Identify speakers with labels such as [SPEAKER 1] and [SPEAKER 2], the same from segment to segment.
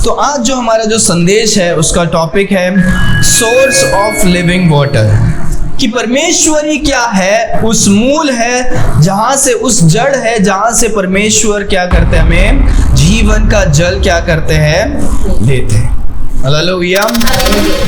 [SPEAKER 1] तो आज जो हमारा जो संदेश है उसका टॉपिक है सोर्स ऑफ लिविंग वाटर, कि परमेश्वर ही क्या है, उस मूल है जहां से, उस जड़ है जहां से परमेश्वर क्या करते हैं, हमें जीवन का जल क्या करते हैं, देते हैं। हालेलुया।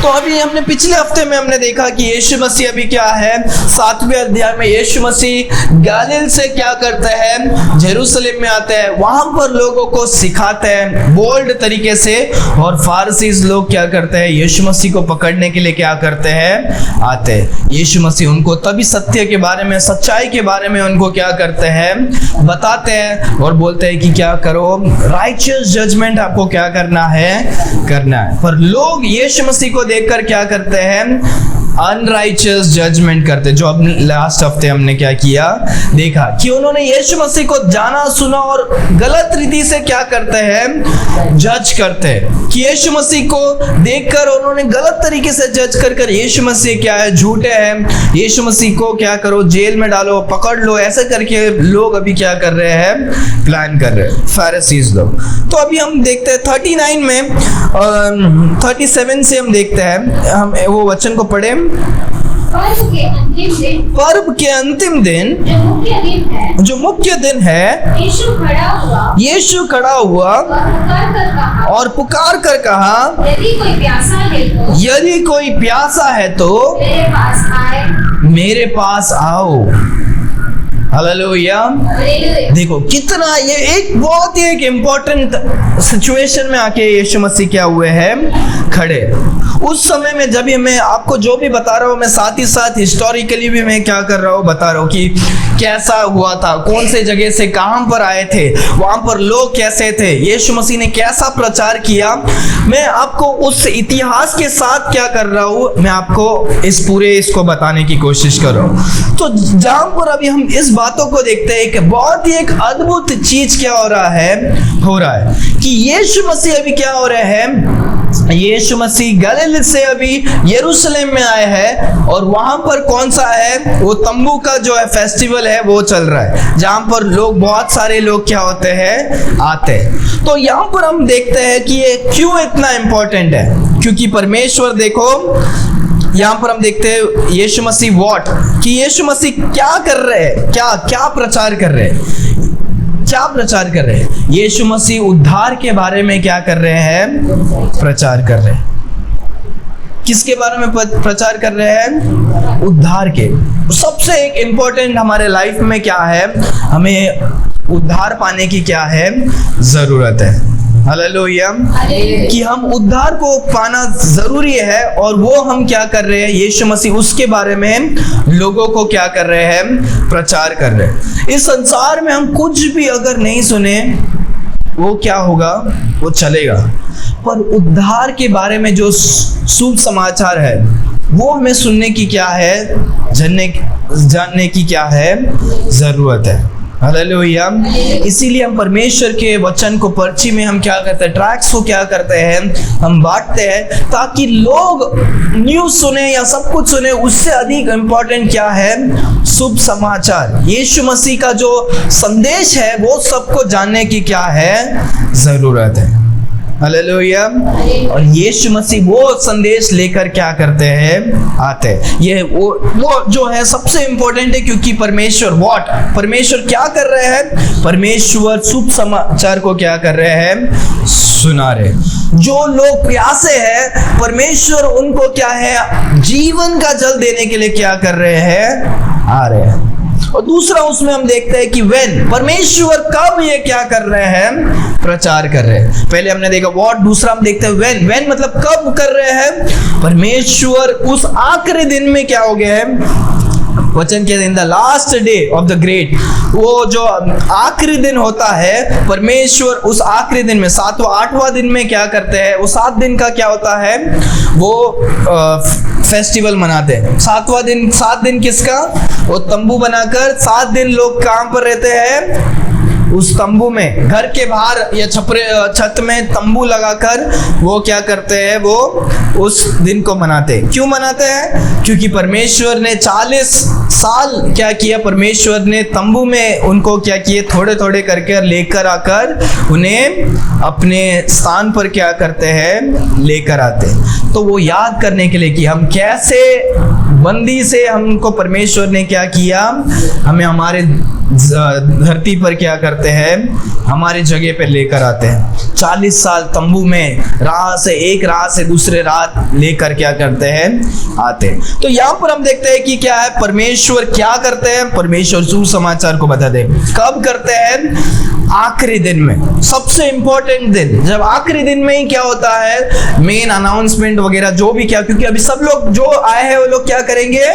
[SPEAKER 1] तो अभी हमने पिछले हफ्ते में हमने देखा कि यीशु मसीह अभी क्या है, 7वें अध्याय में यीशु मसीह गलील से क्या करते हैं, जेरूशलेम में आते हैं, वहां पर लोगों को सिखाते हैं बोल्ड तरीके से, और फारसीज लोग क्या करते हैं, यीशु मसीह को पकड़ने के लिए क्या करते हैं, आते हैं। यीशु मसीह उनको तभी सत्य के बारे में, सच्चाई के बारे में उनको क्या करते हैं, बताते हैं और बोलते हैं कि क्या करो, राइचियस जजमेंट आपको क्या करना है, करना है। पर लोग यीशु मसीह को देखकर क्या करते हैं, अनराइचियस जजमेंट करते। जो अब लास्ट हफ्ते हमने क्या किया, देखा कि उन्होंने यीशु मसीह को जाना सुना और गलत रीति से क्या करते हैं, जज करते हैं। कि यीशु मसीह को देखकर उन्होंने गलत तरीके से जज कर यीशु मसीह क्या है, झूठे हैं, यीशु मसीह को क्या करो, जेल में डालो, पकड़ लो, ऐसे करके लोग अभी क्या कर रहे हैं, प्लान कर रहे हैं, फरीसीज लोग। तो अभी हम देखते हैं 39 में 37 से हम देखते हैं, हम वो वचन को पढ़े। पर्व के अंतिम दिन जो मुख्य दिन है, यीशु खड़ा हुआ और पुकार कर कहा, यदि कोई प्यासा है तो मेरे पास आओ। हालेलुया। देखो कितना ये एक बहुत ही एक इम्पोर्टेंट सिचुएशन में आके यीशु मसीह क्या हुए हैं, खड़े। उस समय में जब मैं आपको जो भी बता रहा हूँ, मैं साथ ही साथ हिस्टोरिकली भी मैं क्या कर रहा हूँ, बता रहा हूँ कि कैसा हुआ था, कौन से जगह से कहां पर आए थे, वहां पर लोग कैसे थे, यीशु मसीह ने कैसा प्रचार किया। मैं आपको उस इतिहास के साथ क्या कर रहा हूँ, मैं आपको इस पूरे इसको बताने की कोशिश कर रहा हूँ। तो जहां पर अभी हम इस बातों को देखते हैं कि बहुत ही एक अद्भुत चीज क्या हो रहा है कि यीशु मसीह अभी क्या हो रहे हैं, यीशु मसीह गलील से अभी यरूशलेम में आए हैं, और वहां पर कौन सा है, वो तंबू का जो है फेस्टिवल है वो चल रहा है, जहां पर लोग, बहुत सारे लोग क्या होते हैं, आते हैं। तो यहाँ पर हम देखते हैं कि ये क्यों इतना इंपॉर्टेंट है, क्योंकि परमेश्वर, देखो यहाँ पर हम देखते हैं यीशु मसीह व्हाट, कि यीशु मसीह क्या कर रहे हैं, क्या प्रचार कर रहे हैं, क्या प्रचार कर रहे हैं। यीशु मसीह उद्धार के बारे में क्या कर रहे हैं, प्रचार कर रहे हैं। किसके बारे में प्रचार कर रहे हैं, उद्धार के। सबसे एक इम्पोर्टेंट हमारे लाइफ में क्या है, हमें उद्धार पाने की क्या है, जरूरत है। हालेलुया। कि हम उद्धार को पाना जरूरी है, और वो हम क्या कर रहे हैं, यीशु मसीह उसके बारे में लोगों को क्या कर रहे हैं, प्रचार कर रहे हैं। इस संसार में हम कुछ भी अगर नहीं सुने, वो क्या होगा, वो चलेगा, पर उद्धार के बारे में जो शुभ समाचार है वो हमें सुनने की क्या है, जानने की क्या है, जरूरत है। हालेलुया। इसीलिए हम परमेश्वर के वचन को पर्ची में हम क्या करते हैं, ट्रैक्स को क्या करते हैं, हम बांटते हैं, ताकि लोग न्यूज़ सुने या सब कुछ सुने। उससे अधिक इम्पोर्टेंट क्या है, शुभ समाचार, यीशु मसीह का जो संदेश है वो सबको जानने की क्या है, जरूरत है। हालेलुया। और यीशु मसीह वो संदेश लेकर क्या करते हैं, आते हैं। ये वो जो है सबसे इंपॉर्टेंट है, क्योंकि परमेश्वर क्या कर रहे हैं, परमेश्वर शुभ समाचार को क्या कर रहे हैं, सुना रहे। जो लोग प्यासे हैं, परमेश्वर उनको क्या है, जीवन का जल देने के लिए क्या कर रहे हैं, आ रहे हैं। और दूसरा उसमें हम देखते हैं कि व्हेन, परमेश्वर कब ये क्या कर रहे हैं, प्रचार कर रहे हैं। पहले हमने देखा व्हाट, दूसरा हम देखते हैं व्हेन मतलब कब कर रहे हैं, परमेश्वर उस आखिरी दिन में क्या हो गया है, वचन के in the last day of the great, वो जो आखिरी दिन होता है, परमेश्वर उस आखिरी दिन में 7वां 8वां दिन में क्या करते हैं, वो 7 दिन का क्या होता है, वो फेस्टिवल मनाते हैं। 7वां दिन, 7 दिन किसका, वो तंबू बनाकर 7 दिन लोग कहाँ पर रहते हैं, उस तंबू में, घर के बाहर या छत में तंबू लगाकर वो क्या करते हैं, वो उस दिन को मनाते हैं। क्यों मनाते हैं? क्योंकि परमेश्वर ने 40 साल क्या किया, परमेश्वर ने तंबू में उनको क्या किए, थोड़े थोड़े करके लेकर आकर उन्हें अपने स्थान पर क्या करते हैं, लेकर आते हैं। तो वो याद करने के लिए कि हम कैसे बंदी से हमको परमेश्वर ने क्या किया, हमें हमारे धरती पर क्या करते हैं, हमारी जगह पे लेकर आते हैं। 40 साल तंबू में एक राह से दूसरे राह लेकर क्या करते हैं, आते हैं। तो यहाँ पर हम देखते हैं कि क्या है, परमेश्वर क्या करते हैं, परमेश्वर सुसमाचार को बता दे। कब करते हैं? आखिरी दिन में, सबसे इंपॉर्टेंट दिन। जब आखिरी दिन में ही क्या होता है, मेन अनाउंसमेंट वगैरह जो भी क्या, क्योंकि अभी सब लोग जो आए हैं वो लोग क्या करेंगे,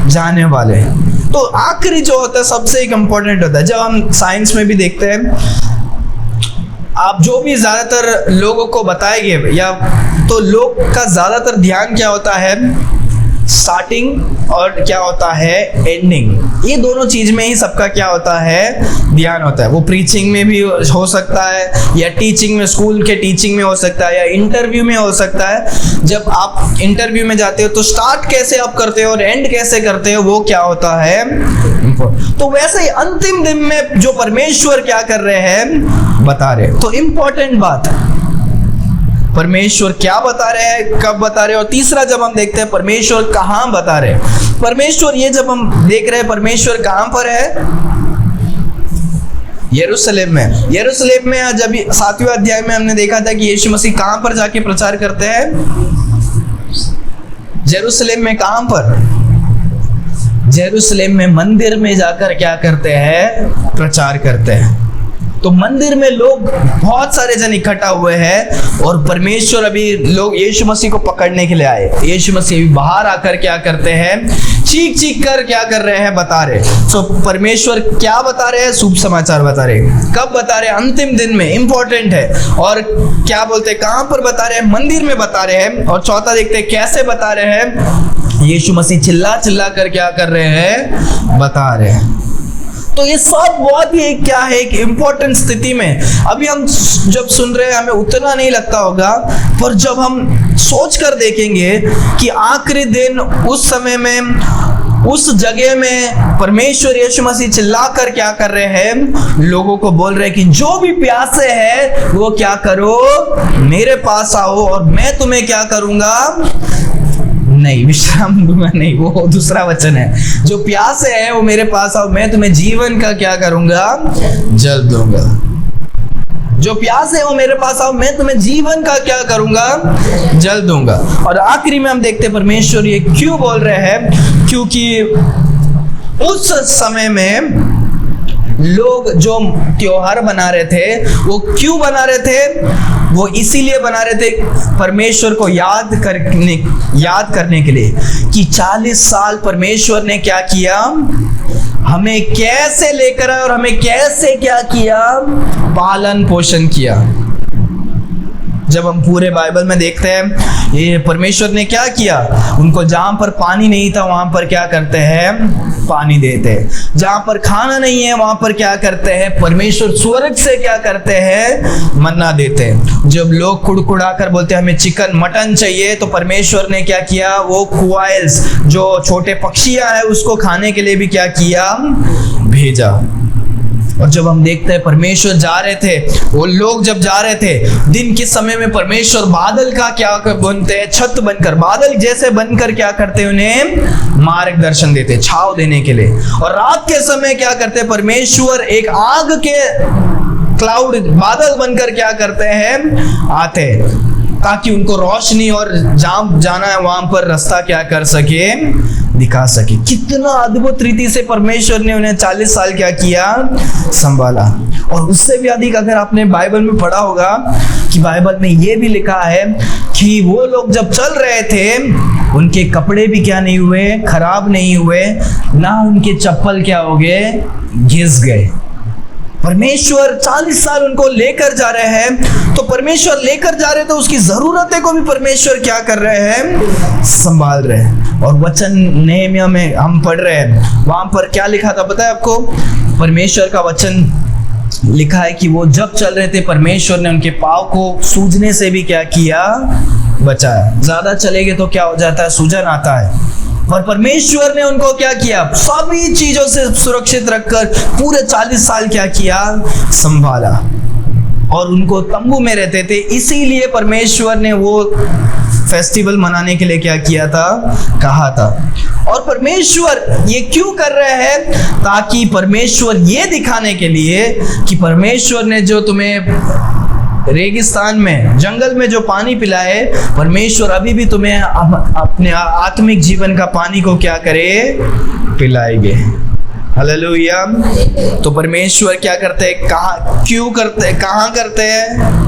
[SPEAKER 1] जाने वाले हैं। तो आखिरी जो होता है सबसे एक इम्पोर्टेंट होता है। जब हम साइंस में भी देखते हैं, आप जो भी ज्यादातर लोगों को बताएंगे, या तो लोग का ज्यादातर ध्यान क्या होता है, स्टार्टिंग और क्या होता है, एंडिंग। ये दोनों चीज में ही सबका क्या होता है, ध्यान होता है। वो प्रीचिंग में भी हो सकता है, या टीचिंग में, स्कूल के टीचिंग में हो सकता है, या इंटरव्यू में हो सकता है। जब आप इंटरव्यू में जाते हो तो स्टार्ट कैसे आप करते हो और एंड कैसे करते हो, वो क्या होता है। तो वैसे ही अंतिम दिन में जो परमेश्वर क्या कर रहे हैं, बता रहे। तो इंपॉर्टेंट बात, परमेश्वर क्या बता रहे हैं, कब बता रहे हैं। और तीसरा जब हम देखते हैं परमेश्वर कहाँ बता रहे हैं, परमेश्वर, ये जब हम देख रहे हैं परमेश्वर कहाँ पर है, यरूशलेम में। यरूशलेम में आज अभी 7वें अध्याय में हमने देखा था कि यीशु मसीह कहाँ पर जाके प्रचार करते हैं, यरूशलेम में। कहाँ पर? यरूशलेम में मंदिर में जाकर क्या करते हैं, प्रचार करते हैं। तो मंदिर में लोग, बहुत सारे जन इकट्ठा हुए हैं, और परमेश्वर अभी लोग यीशु मसीह को पकड़ने के लिए आए। यीशु मसीह बाहर आकर क्या करते हैं, चीख चीख कर क्या कर रहे हैं, बता रहे। तो परमेश्वर क्या बता रहे हैं, शुभ समाचार बता रहे हैं। कब बता रहे हैं? अंतिम दिन में, इंपॉर्टेंट है। और क्या बोलते हैं, कहां पर बता रहे हैं, मंदिर में बता रहे हैं। और चौथा देखते हैं कैसे बता रहे हैं, यीशु मसीह चिल्ला चिल्ला कर क्या कर रहे हैं, बता रहे हैं। तो ये सब बहुत ही क्या है, एक इम्पोर्टेंट स्थिति में। अभी हम जब सुन रहे हैं हमें उतना नहीं लगता होगा, पर जब हम सोच कर देखेंगे कि आखिरी दिन, उस समय में, उस जगह में परमेश्वर यीशु मसीह चिल्लाकर क्या कर रहे हैं, लोगों को बोल रहे हैं कि जो भी प्यासे है वो क्या करो, मेरे पास आओ और मैं तुम्हें क्या करूंगा, नहीं विश्राम दूंगा, नहीं, वो दूसरा वचन है। जो प्यासे है वो मेरे पास आओ, मैं तुम्हें जीवन का क्या करूंगा, जल दूंगा। जो प्यासे है वो मेरे पास आओ, मैं तुम्हें जीवन का क्या करूंगा, जल दूंगा। और आखिरी में हम देखते हैं परमेश्वर ये क्यों बोल रहे हैं, क्योंकि उस समय में लोग जो त्योहार बना रहे थे, वो क्यों बना रहे थे, वो इसीलिए बना रहे थे परमेश्वर को याद करने के लिए कि 40 साल परमेश्वर ने क्या किया, हमें कैसे लेकर आए और हमें कैसे क्या किया, पालन पोषण किया। जब हम पूरे बाइबल में देखते हैं ये परमेश्वर ने क्या किया, उनको जहां पर पानी नहीं था वहां पर क्या करते हैं, पानी देते हैं। जहां पर खाना नहीं है वहां पर क्या करते हैं, परमेश्वर स्वर्ग से क्या करते हैं, मन्ना देते हैं। जब लोग कुड़कुड़ा कर बोलते हैं हमें चिकन मटन चाहिए, तो परमेश्वर ने क्या किया, वो क्वाइल्स जो छोटे पक्षियां हैं उसको खाने के लिए भी क्या किया, भेजा। और जब हम देखते हैं परमेश्वर जा रहे थे, वो लोग जब जा रहे थे दिन के समय में, परमेश्वर बादल का क्या बनते हैं, छत बनकर, बादल जैसे बनकर क्या करते हैं, उन्हें मार्गदर्शन देते, छाव देने के लिए। और रात के समय क्या करते हैं, परमेश्वर एक आग के क्लाउड, बादल बनकर क्या करते हैं, आते हैं, ताकि उनको रोशनी और जहां जाना है वहां पर रास्ता क्या कर सके, दिखा सके। कितना अद्भुत रीति से परमेश्वर ने उन्हें 40 साल क्या किया, संभाला। और उससे भी अधिक अगर आपने बाइबल में पढ़ा होगा कि बाइबल में ये भी लिखा है कि वो लोग जब चल रहे थे उनके कपड़े भी क्या नहीं हुए, खराब नहीं हुए, ना उनके चप्पल क्या हो गए, घिस गए। परमेश्वर 40 साल उनको लेकर जा रहे हैं, तो परमेश्वर लेकर जा रहे हैं तो उसकी जरूरतें को भी परमेश्वर क्या कर रहे हैं, संभाल रहे हैं। और वचन नेहमिया में हम पढ़ रहे हैं, वहां पर क्या लिखा था पता है आपको, परमेश्वर का वचन लिखा है कि वो जब चल रहे थे परमेश्वर ने उनके पाँव को सूजने से भी क्या किया, बचाया। ज्यादा चलेंगे तो क्या हो जाता है, सूजन आता है, और परमेश्वर ने उनको क्या किया, सभी चीजों से सुरक्षित रखकर पूरे 40 साल क्या किया, संभाला। और उनको तंबू में रहते थे, इसीलिए परमेश्वर ने वो फेस्टिवल मनाने के लिए क्या किया था, कहा था। और परमेश्वर ये क्यों कर रहे हैं, ताकि परमेश्वर ये दिखाने के लिए कि परमेश्वर ने जो तुम्हें रेगिस्तान में, जंगल में जो पानी पिलाए, परमेश्वर अभी भी तुम्हें अपने आत्मिक जीवन का पानी को क्या करे, पिलाएंगे। हालेलुया। तो परमेश्वर क्या करते हैं, कहाँ, क्यों करते हैं, कहाँ करते हैं,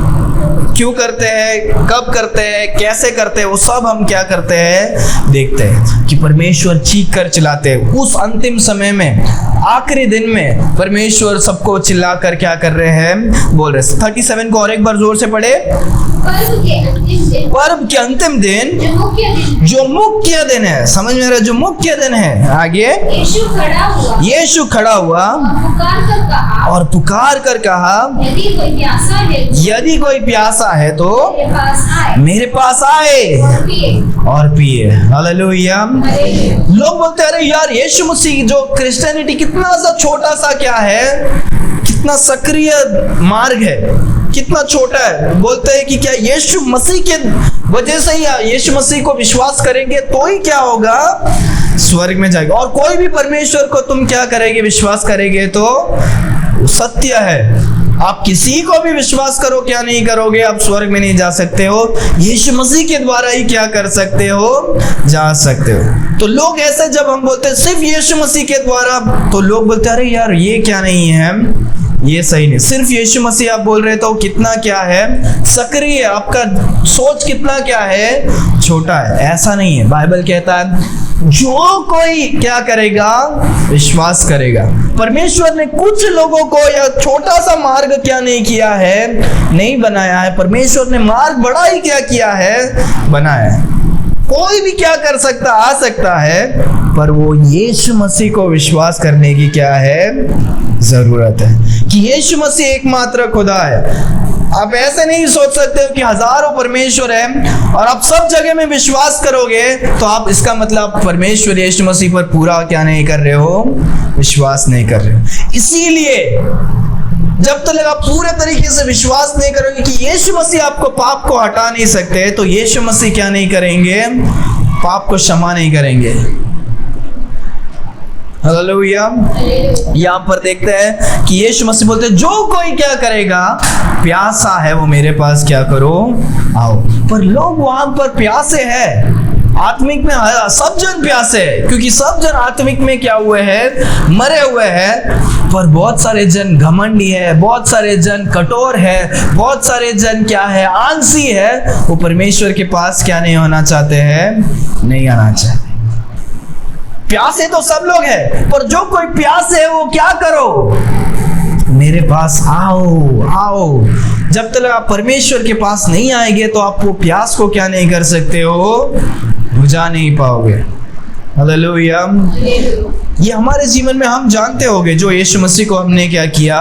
[SPEAKER 1] क्यों करते हैं, कब करते हैं, कैसे करते हैं, वो सब हम क्या करते हैं, देखते हैं कि परमेश्वर चीख कर चिल्लाते हैं। उस अंतिम समय में, आखिरी दिन में परमेश्वर सबको चिल्लाकर क्या कर रहे हैं, बोल रहे हैं। 37 को और एक बार जोर से पढ़े। पर्व के अंतिम दिन, जो मुख्य दिन है, समझ में रहा, जो मुख्य दिन है। आगे, यीशु खड़ा हुआ और पुकार कर कहा, यदि कोई प्यासा है तो मेरे पास आए और पिए। हालेलुया। लोग बोलते हैं, अरे यार, यीशु मसीह जो क्रिश्चियनिटी कितना सा छोटा सा क्या है, कितना सक्रिय मार्ग है, कितना छोटा है। बोलते हैं कि क्या यीशु मसीह के वजह से ही यीशु मसीह को विश्वास करेंगे तो ही क्या होगा, स्वर्ग में जाएगा। और कोई भी परमेश्वर को तुम क्या करेंगे, विश्वास करेंगे तो सत्य है। आप किसी को भी विश्वास करो, क्या नहीं करोगे, आप स्वर्ग में नहीं जा सकते हो। यीशु मसीह के द्वारा ही क्या कर सकते हो, जा सकते हो। तो लोग ऐसे जब हम बोलते हैं सिर्फ यीशु मसीह के द्वारा, तो लोग बोलते हैं, अरे यार ये क्या नहीं है, ये सही नहीं। सिर्फ यीशु मसीह आप बोल रहे तो कितना क्या है, सक्रिय, आपका सोच कितना क्या है, छोटा है। ऐसा नहीं है। बाइबल कहता है जो कोई क्या करेगा, विश्वास करेगा। परमेश्वर ने कुछ लोगों को या छोटा सा मार्ग क्या नहीं किया है, नहीं बनाया है। परमेश्वर ने मार्ग बड़ा ही क्या किया है, बनाया है। कोई भी क्या कर सकता, आ सकता है, पर वो यीशु मसीह को विश्वास करने की क्या है, जरूरत है कि यीशु मसीह एकमात्र खुदा है। आप ऐसे नहीं सोच सकते हो कि हजारों परमेश्वर हैं और आप सब जगह में विश्वास करोगे तो आप, इसका मतलब परमेश्वर यीशु मसीह पर पूरा क्या नहीं कर रहे हो, विश्वास नहीं कर रहे हो। इसीलिए जब तक आप पूरे तरीके से विश्वास नहीं करोगे कि यीशु मसीह आपको पाप को हटा नहीं सकते, तो यीशु मसीह क्या नहीं करेंगे, पाप को क्षमा नहीं करेंगे। हालेलुया। यहाँ पर देखते हैं कि यीशु मसीह बोलते हैं, जो कोई क्या करेगा, प्यासा है वो मेरे पास क्या करो, आओ। पर लोग वहां पर प्यासे हैं, आत्मिक में सब जन प्यासे हैं, क्योंकि सब जन आत्मिक में क्या हुए हैं, मरे हुए हैं। पर बहुत सारे जन घमंडी है, बहुत सारे जन कठोर है, बहुत सारे जन क्या है, आलसी है। वो परमेश्वर के पास क्या नहीं होना चाहते हैं, नहीं आना चाहते। प्यासे तो सब लोग हैं, पर जो कोई प्यासे है वो क्या करो, मेरे पास आओ, आओ। जब तक आप परमेश्वर के पास नहीं आएंगे तो आप वो प्यास को क्या नहीं कर सकते हो, बुझा नहीं पाओगे। हालेलुया। ये हमारे जीवन में हम जानते होंगे, जो यीशु मसीह को हमने क्या किया,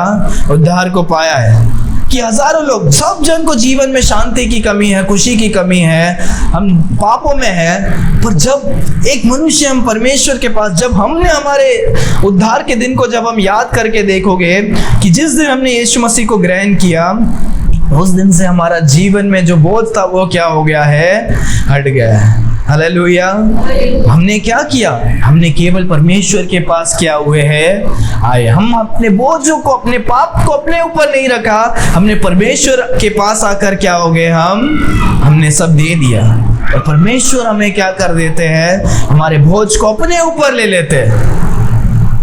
[SPEAKER 1] उद्धार को पाया है, कि हजारों लोग, सब जन को जीवन में शांति की कमी है, खुशी की कमी है, हम पापों में है। पर जब एक मनुष्य, हम परमेश्वर के पास, जब हमने हमारे उद्धार के दिन को जब हम याद करके देखोगे कि जिस दिन हमने यीशु मसीह को ग्रहण किया, उस दिन से हमारा जीवन में जो बोझ था वो क्या हो गया है, हट गया है। हालेलुया। हमने क्या किया, हमने केवल परमेश्वर के पास क्या हुए हैं, आए। हम अपने बोझों को, अपने पाप को अपने ऊपर नहीं रखा, हमने परमेश्वर के पास आकर क्या हो गए, हमने सब दे दिया। और परमेश्वर हमें क्या कर देते हैं, हमारे बोझ को अपने ऊपर ले लेते हैं,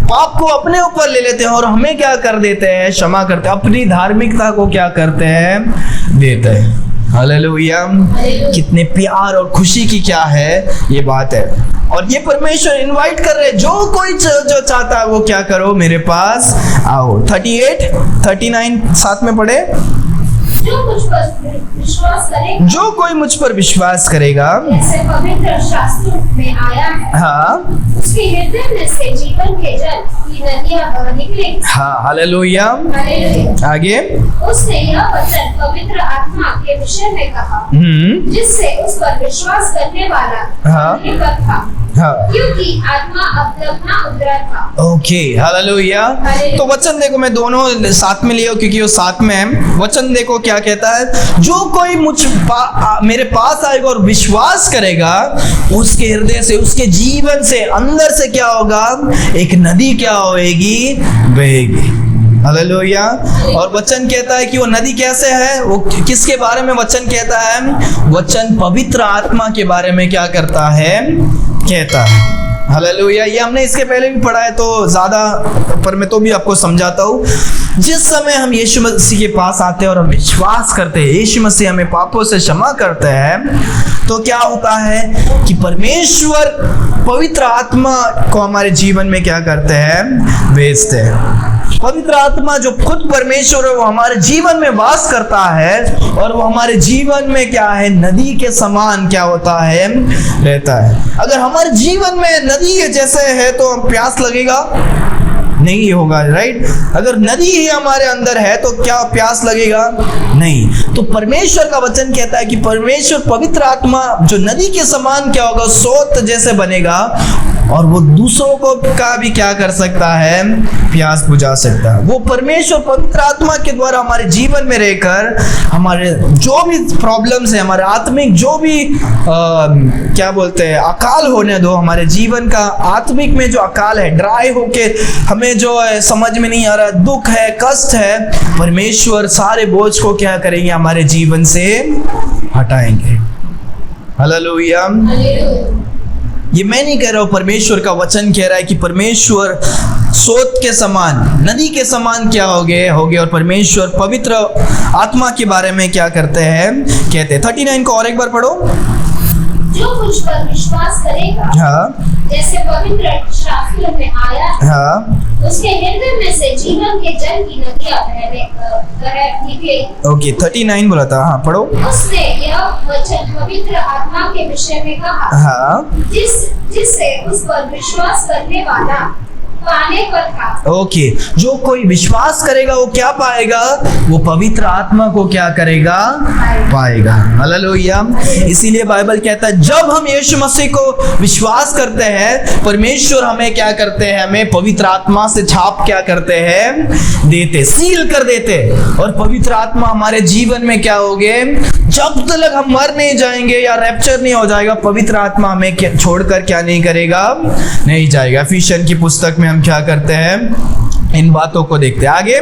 [SPEAKER 1] पाप को अपने ऊपर ले लेते हैं और हमें क्या कर देते हैं, क्षमा करते हैं, अपनी धार्मिकता को क्या करते हैं, देते हैं। हालेलुया। कितने प्यार और खुशी की क्या है ये बात है। और ये परमेश्वर इनवाइट कर रहे हैं, जो कोई जो चाहता है वो क्या करो, मेरे पास आओ। 38, 39 साथ में पढ़े।
[SPEAKER 2] जो
[SPEAKER 1] कोई मुझ पर विश्वास करेगा,
[SPEAKER 2] जैसे पवित्र शास्त्र में आया है,
[SPEAKER 1] हाँ,
[SPEAKER 2] उसके हृदय में से जीवन के जल की नदियां निकलेंगी।
[SPEAKER 1] हाँ, हालेलुया।
[SPEAKER 2] हालेलुया।
[SPEAKER 1] आगे।
[SPEAKER 2] उसने यह वचन पवित्र आत्मा के विषय में कहा, जिससे उस पर विश्वास करने वाला पाने पर था, क्योंकि आत्मा अब तक ना उतरा था।
[SPEAKER 1] Okay, hallelujah. तो वचन देखो, मैं दोनों साथ में लिया क्योंकि वो साथ में है। वचन देखो क्या कहता है, जो कोई मेरे पास आएगा और विश्वास करेगा, उसके हृदय से, उसके जीवन से, अंदर से क्या होगा, एक नदी क्या होएगी, बहेगी। हालेलुया। और वचन कहता है कि वो नदी कैसे है, वो किसके बारे में वचन कहता है, वचन पवित्र आत्मा के बारे में क्या करता है, कहता है। हालेलुया। ये हमने इसके पहले भी पढ़ा है, तो ज्यादा पर मैं तो भी आपको समझाता हूँ। जिस समय हम यीशु मसीह के पास आते हैं और हम विश्वास करते हैं, यीशु मसीह हमें पापों से क्षमा करते हैं, तो क्या होता है कि परमेश्वर पवित्र आत्मा को हमारे जीवन में क्या करते हैं, भेजते हैं। पवित्र आत्मा जो खुद परमेश्वर है, वो हमारे जीवन में वास करता है, और वो हमारे जीवन में क्या है, नदी के समान क्या होता है, रहता है। अगर हमारे जीवन में नदी जैसे है तो प्यास लगेगा नहीं होगा, राइट। अगर नदी ही हमारे अंदर है तो क्या प्यास लगेगा, नहीं। तो परमेश्वर का वचन कहता है कि परमेश्वर पवित्र आत्मा जो नदी के समान क्या होगा, सोत जैसे बनेगा, और वो दूसरों को का भी क्या कर सकता है, प्यास बुझा सकता है। वो परमेश्वर पवित्र आत्मा के द्वारा हमारे जीवन में रहकर हमारे जो भी प्रॉब्लम्स है, हमारे आत्मिक जो भी क्या बोलते हैं, अकाल होने दो, हमारे जीवन का आत्मिक में जो अकाल है, ड्राई होके हमें जो है समझ में नहीं आ रहा, दुख है, कष्ट है, परमेश्वर सारे बोझ को क्या करेंगे, हमारे जीवन से हटाएंगे। हालेलुया। ये मैं नहीं कह रहा हूं, परमेश्वर का वचन कह रहा है कि परमेश्वर सोत के समान, नदी के समान क्या हो गए, और परमेश्वर पवित्र आत्मा के बारे में क्या करते हैं, कहते हैं। 39 को और एक बार पढ़ो।
[SPEAKER 2] जो मुझ पर विश्वास करेगा, हाँ, जैसे पवित्र शास्त्र में आया, हाँ, उसके हृदय में से जीवन के जल की नदियां निकलेंगी। ओके, 39 बोला था, हाँ पढ़ो। उसने यह वचन पवित्र आत्मा के विषय में कहा, हाँ, जिससे उस पर विश्वास करने वाला पाने पर था। ओके, जो कोई विश्वास करेगा वो क्या पाएगा, वो पवित्र आत्मा को क्या करेगा, पाएगा। हालेलुया। इसीलिए बाइबल कहता है जब हम यीशु मसीह को विश्वास करते हैं, परमेश्वर हमें क्या करते हैं, हमें पवित्र आत्मा से छाप क्या करते हैं, देते, सील कर देते। और पवित्र आत्मा हमारे जीवन में क्या होगे, जब तक हम मर नहीं जाएंगे या रैप्चर नहीं हो जाएगा, पवित्र आत्मा हमें छोड़कर क्या नहीं करेगा, नहीं जाएगा। एफिशियंस की पुस्तक में हम क्या करते हैं, इन बातों को देखते हैं। आगे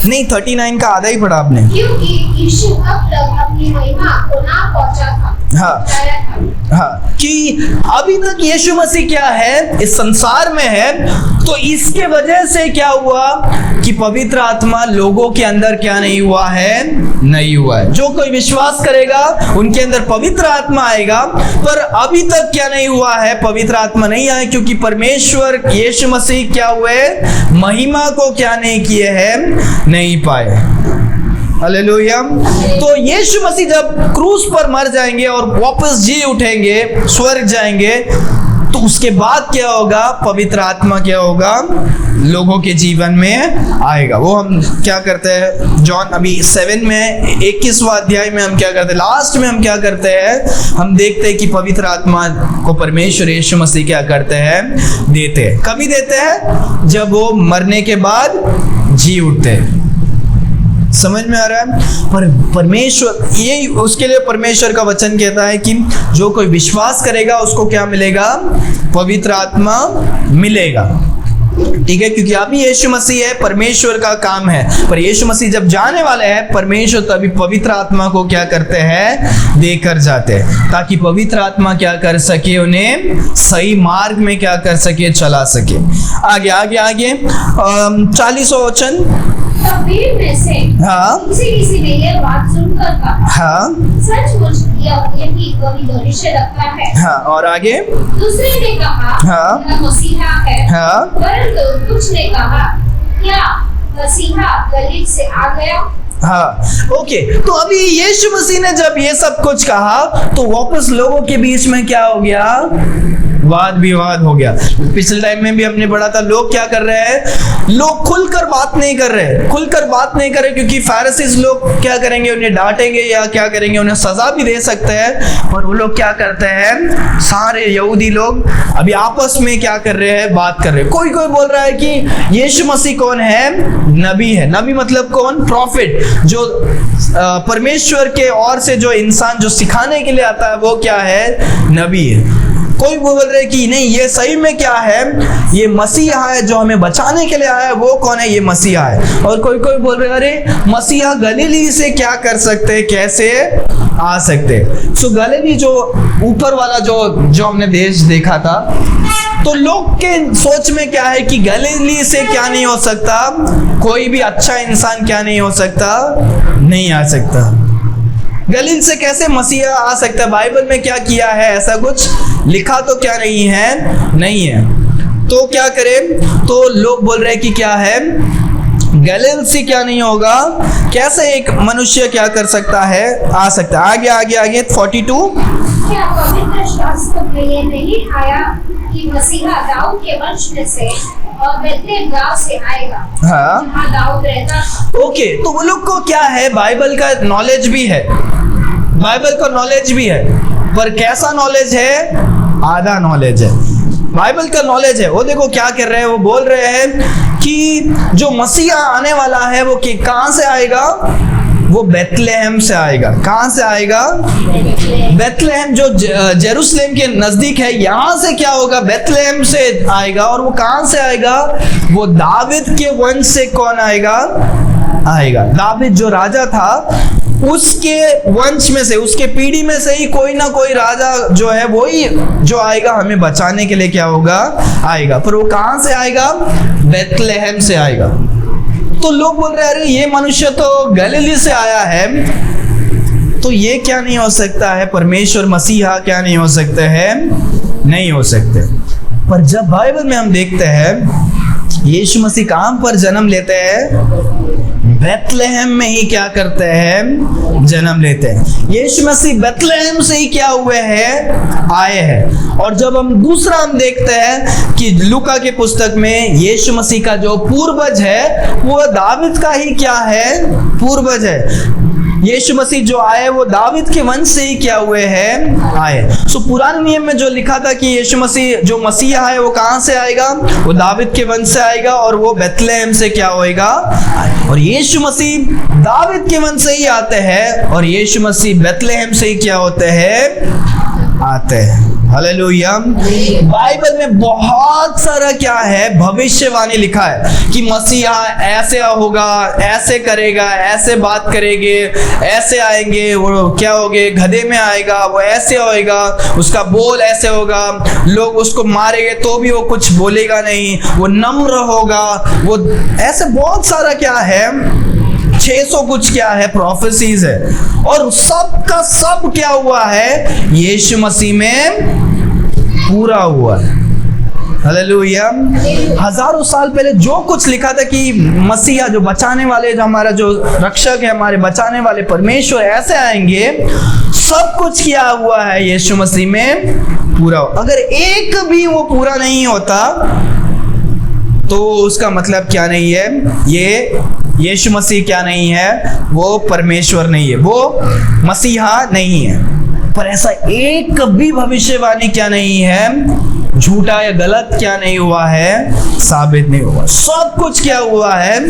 [SPEAKER 2] नहीं, 39 का आधा ही पढ़ा आपने। क्योंकि यीशु अब तक अपनी महिमा को ना पहुंचा था। हाँ, कि अभी तक यीशु मसीह क्या है, इस संसार में है, तो इसके वजह से क्या हुआ कि पवित्र आत्मा लोगों के अंदर क्या नहीं हुआ है, नहीं हुआ है। जो कोई विश्वास करेगा उनके अंदर पवित्र आत्मा आएगा, पर अभी तक क्या नहीं हुआ है, पवित्र आत्मा नहीं आया, क्योंकि परमेश्वर यीशु मसीह क्या हुए, महिमा को क्या नहीं किए हैं, नहीं पाए। हालेलुया। तो यीशु मसीह जब क्रूस पर मर जाएंगे और वापस जी उठेंगे, स्वर्ग जाएंगे, तो उसके बाद क्या होगा, पवित्र आत्मा क्या होगा, लोगों के जीवन में आएगा। वो हम क्या करते हैं, जॉन अभी 7 में 21वां अध्याय में हम क्या करते हैं, लास्ट में हम क्या करते हैं, हम देखते हैं कि पवित्र आत्मा को परमेश्वर यीशु मसीह क्या करते हैं, देते हैं। कभी देते हैं, जब वो मरने के बाद जी उठते हैं। समझ में आ रहा है। पर परमेश्वर, ये उसके लिए परमेश्वर का वचन कहता है कि जो कोई विश्वास करेगा उसको क्या मिलेगा, पवित्र आत्मा मिलेगा। ठीक है, क्योंकि अभी यीशु मसीह है, परमेश्वर का काम है, पर यीशु मसीह जब जाने वाले हैं, परमेश्वर तभी पवित्र आत्मा को क्या करते हैं, देकर जाते हैं, ताकि पवित्र आत्मा क्या कर सके, उन्हें सही मार्ग में क्या कर सके, चला सके। आगे आगे आगे 40वां वचन। भीड़ में से किसी ने यह बात सुनकर कहा, हाँ, सचमुच यही भविष्य रखता है। हाँ, और आगे दूसरे ने कहा, हाँ, यह मसीहा है। हाँ, परंतु कुछ ने कहा, क्या मसीहा गलील से आ गया। हाँ, ओके। तो अभी यीशु मसीह ने जब ये सब कुछ कहा, तो वापस लोगों के बीच में क्या हो गया,
[SPEAKER 1] वाद विवाद हो गया। पिछले टाइम में भी हमने पढ़ा था, लोग क्या कर रहे हैं, लोग खुलकर बात नहीं कर रहे, खुलकर बात नहीं कर रहे, क्योंकि फरीसीज लोग क्या करेंगे, उन्हें डांटेंगे या क्या करेंगे, उन्हें सजा भी दे सकते हैं। और वो लोग क्या करते हैं, सारे यहूदी लोग अभी आपस में क्या कर रहे हैं, बात कर रहे हैं। कोई कोई बोल रहा है कि यीशु मसीह कौन है, नबी है। नबी मतलब कौन, प्रॉफिट, जो परमेश्वर के ओर से जो इंसान जो सिखाने के लिए आता है, वो क्या है, नबी है। कोई बोल रहे कि नहीं, ये सही में क्या है, ये मसीहा है जो हमें बचाने के लिए आया है। वो कौन है, ये मसीहा है। और कोई कोई बोल रहे अरे मसीहा गलीली से क्या कर सकते, कैसे आ सकते। सो गलीली जो ऊपर वाला जो हमने देश देखा था, तो लोग के सोच में क्या है कि गलीली से क्या नहीं हो सकता, कोई भी अच्छा इंसान क्या नहीं हो सकता, नहीं आ सकता। गलील से कैसे मसीहा आ सकता है, बाइबल में क्या किया है, ऐसा कुछ लिखा तो क्या नहीं है, नहीं है। तो क्या करें, तो लोग बोल रहे हैं कि क्या है, गलील से क्या नहीं होगा, कैसे एक मनुष्य क्या कर सकता है, आ सकता है। आगे आगे आगे 42,
[SPEAKER 3] क्या पवित्र शास्त्र में ये नहीं आया कि मसीहा दाऊद के वंश में से और बेतलेहम गांव से आएगा,
[SPEAKER 1] हाँ,
[SPEAKER 3] जहाँ दाऊद रहता।
[SPEAKER 1] ओके, तो वो लोग को क्या है, बाइबल का नॉलेज भी है, बाइबल का नॉलेज भी है, पर कैसा नॉलेज है, आधा नॉलेज है। बाइबल का नॉलेज है, वो देखो क्या कर रहे हैं, वो बोल रहे हैं कि जो मसीहा आने वाला है वो कहाँ से आएगा, वो बेतलेहम से आएगा। कहाँ से आएगा, बेतलेहम जो जेरूसलेम के नजदीक है, यहाँ से क्या होगा, बेतलेहम से आएगा। और वो कहाँ से आएगा, वो दाविद के वंश से कौन आएगा, आएगा। दाविद जो राजा था उसके वंश में से, उसके पीढ़ी में से ही कोई ना कोई राजा जो है वही जो आएगा, हमें बचाने के लिए क्या होगा, आएगा। पर वो कहाँ से आएगा, बेतलेहम से आएगा। तो लोग बोल रहे हैं अरे ये मनुष्य तो गलीली से आया है, तो ये क्या नहीं हो सकता है, परमेश्वर मसीहा क्या नहीं हो सकते हैं, नहीं हो सकते। पर जब बाइबल में हम देखते हैं यीशु मसीह कहाँ पर जन्म लेते हैं, बेतलेहम में ही क्या करते हैं, जन्म लेते हैं। यीशु मसीह बेतलेहम से ही क्या हुए हैं, आए हैं। और जब हम दूसरा हम देखते हैं कि लूका के पुस्तक में यीशु मसीह का जो पूर्वज है वो दाविद का ही क्या है, पूर्वज है। यीशु मसीह जो आए वो दाविद के वंश से ही क्या हुए हैं, आए। सो पुराने नियम में जो लिखा था कि यीशु मसीह जो मसीहा है वो कहाँ से आएगा, वो दाविद के वंश से आएगा और वो बेतलेहम से क्या होएगा। और यीशु मसीह दाविद के वंश से ही आते हैं और यीशु मसीह बेतलेहम से ही क्या होते हैं, आते हैं। हालेलुया। बाइबल में बहुत सारा क्या है, भविष्यवाणी लिखा है कि मसीहा ऐसे होगा, ऐसे करेगा, ऐसे बात करेंगे, ऐसे आएंगे, वो क्या होगे, गधे में आएगा, वो ऐसे होएगा, उसका बोल ऐसे होगा, लोग उसको मारेंगे तो भी वो कुछ बोलेगा नहीं, वो नम्र होगा, वो ऐसे बहुत सारा क्या है, 600 कुछ क्या है प्रोफेसीज है। और सब का सब क्या हुआ है, यीशु मसीह में पूरा हुआ है। हालेलुया। हजारों साल पहले जो कुछ लिखा था कि मसीहा जो बचाने वाले, जो हमारा जो रक्षक है, हमारे बचाने वाले परमेश्वर ऐसे आएंगे, सब कुछ किया हुआ है यीशु मसीह में पूरा। अगर एक भी वो पूरा नहीं होता तो उसका मतलब क्या नहीं है, ये यीशु मसीह क्या नहीं है, वो परमेश्वर नहीं है, वो मसीहा नहीं है। पर ऐसा एक भी भविष्यवाणी क्या नहीं है, झूठा या गलत क्या नहीं हुआ है, साबित नहीं हुआ। सब कुछ क्या हुआ है,